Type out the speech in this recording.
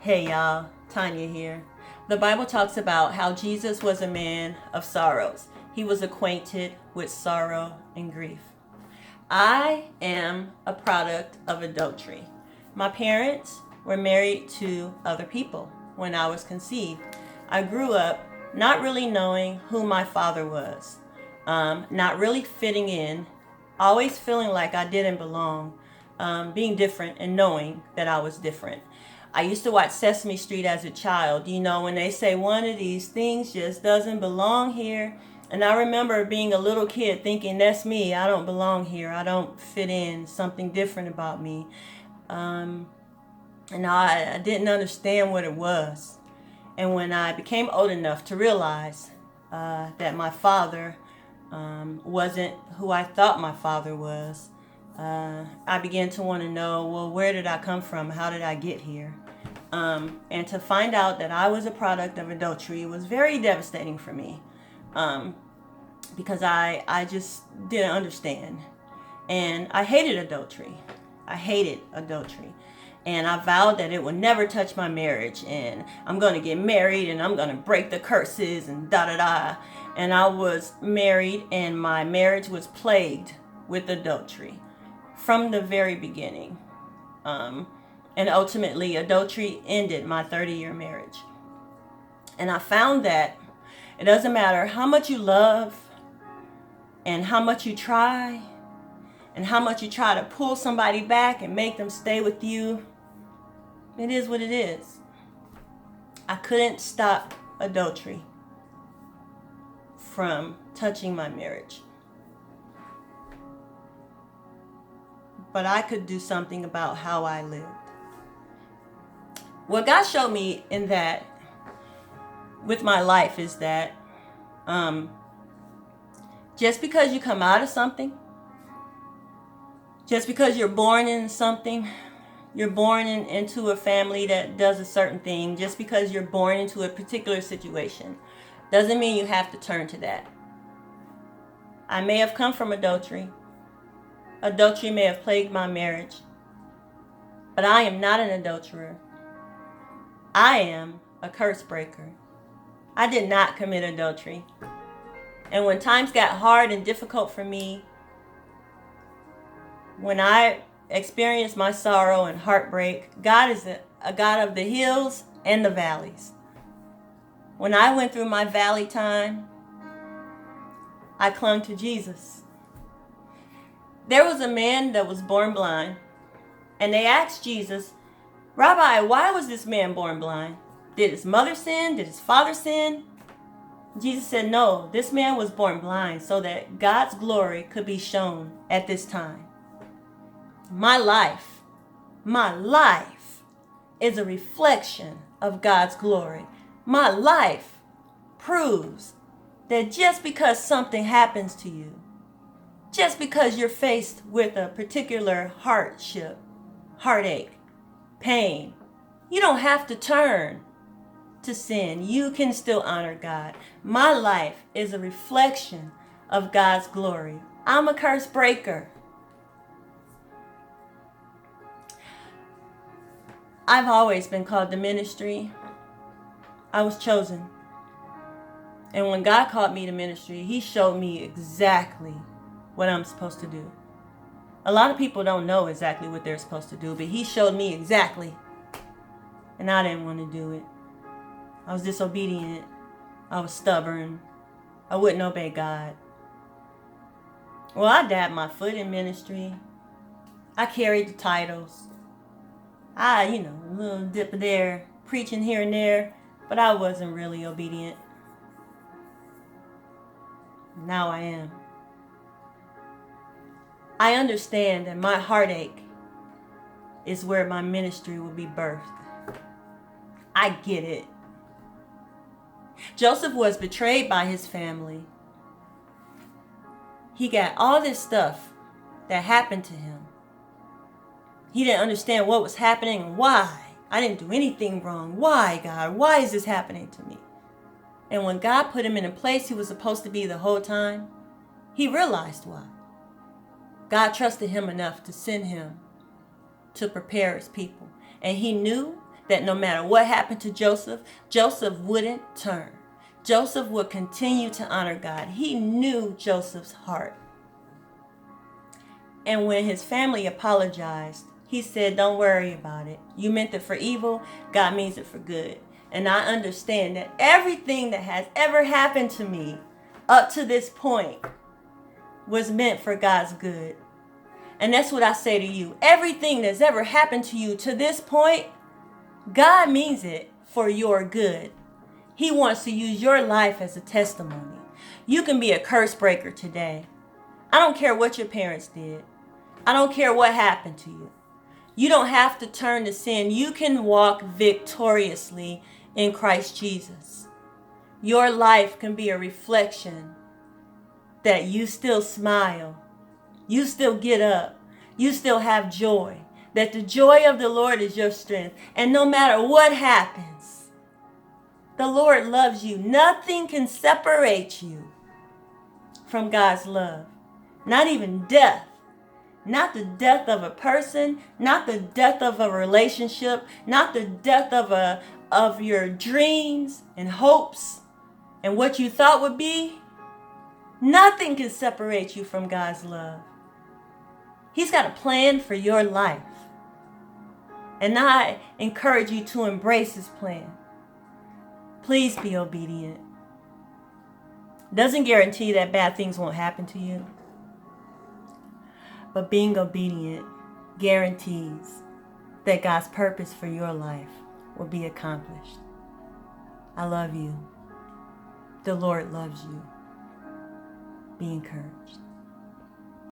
Hey y'all, Tanya here. The Bible talks about how Jesus was a man of sorrows. He was acquainted with sorrow and grief. I am a product of adultery. My parents were married to other people when I was conceived. I grew up not really knowing who my father was, not really fitting in, always feeling like I didn't belong, being different and knowing that I was different. I used to watch Sesame Street as a child. You know, when they say one of these things just doesn't belong here. And I remember being a little kid thinking, that's me. I don't belong here. I don't fit in. Something different about me. And I didn't understand what it was. And when I became old enough to realize that my father wasn't who I thought my father was, I began to want to know, well, where did I come from? How did I get here? And to find out that I was a product of adultery was very devastating for me, because I just didn't understand. And I hated adultery. I hated adultery. And I vowed that it would never touch my marriage. And I'm going to get married and I'm going to break the curses and da-da-da. And I was married and my marriage was plagued with adultery from the very beginning. And ultimately, adultery ended my 30-year marriage. And I found that it doesn't matter how much you love and how much you try and how much you try to pull somebody back and make them stay with you. It is what it is. I couldn't stop adultery from touching my marriage. But I could do something about how I lived. What God showed me in that with my life is that just because you come out of something, just because you're born in something, you're born into a family that does a certain thing, just because you're born into a particular situation, doesn't mean you have to turn to that. I may have come from adultery. Adultery may have plagued my marriage, but I am not an adulterer. I am a curse breaker. I did not commit adultery. And when times got hard and difficult for me, when I experienced my sorrow and heartbreak, God is a God of the hills and the valleys. When I went through my valley time, I clung to Jesus. There was a man that was born blind, and they asked Jesus, Rabbi, why was this man born blind? Did his mother sin? Did his father sin? Jesus said, no, this man was born blind so that God's glory could be shown at this time. My life is a reflection of God's glory. My life proves that just because something happens to you, just because you're faced with a particular hardship, heartache, pain, you don't have to turn to sin. You can still honor God. My life is a reflection of God's glory. I'm a curse breaker. I've always been called to ministry. I was chosen. And when God called me to ministry, He showed me exactly what I'm supposed to do. A lot of people don't know exactly what they're supposed to do, but He showed me exactly. And I didn't want to do it. I was disobedient. I was stubborn. I wouldn't obey God. Well, I dabbed my foot in ministry. I carried the titles. A little dip there, preaching here and there, but I wasn't really obedient. Now I am. I understand that my heartache is where my ministry will be birthed. I get it. Joseph was betrayed by his family. He got all this stuff that happened to him. He didn't understand what was happening and why. I didn't do anything wrong. Why, God? Why is this happening to me? And when God put him in a place he was supposed to be the whole time, he realized why. God trusted him enough to send him to prepare his people. And he knew that no matter what happened to Joseph, Joseph wouldn't turn. Joseph would continue to honor God. He knew Joseph's heart. And when his family apologized, he said, don't worry about it. You meant it for evil. God means it for good. And I understand that everything that has ever happened to me up to this point was meant for God's good. And that's what I say to you. Everything that's ever happened to you to this point, God means it for your good. He wants to use your life as a testimony. You can be a curse breaker today. I don't care what your parents did. I don't care what happened to you. You don't have to turn to sin. You can walk victoriously in Christ Jesus. Your life can be a reflection that you still smile. You still get up. You still have joy. That the joy of the Lord is your strength. And no matter what happens, the Lord loves you. Nothing can separate you from God's love. Not even death. Not the death of a person, not the death of a relationship, not the death of your dreams and hopes and what you thought would be. Nothing can separate you from God's love. He's got a plan for your life. And I encourage you to embrace his plan. Please be obedient. Doesn't guarantee that bad things won't happen to you. But being obedient guarantees that God's purpose for your life will be accomplished. I love you. The Lord loves you. Be encouraged.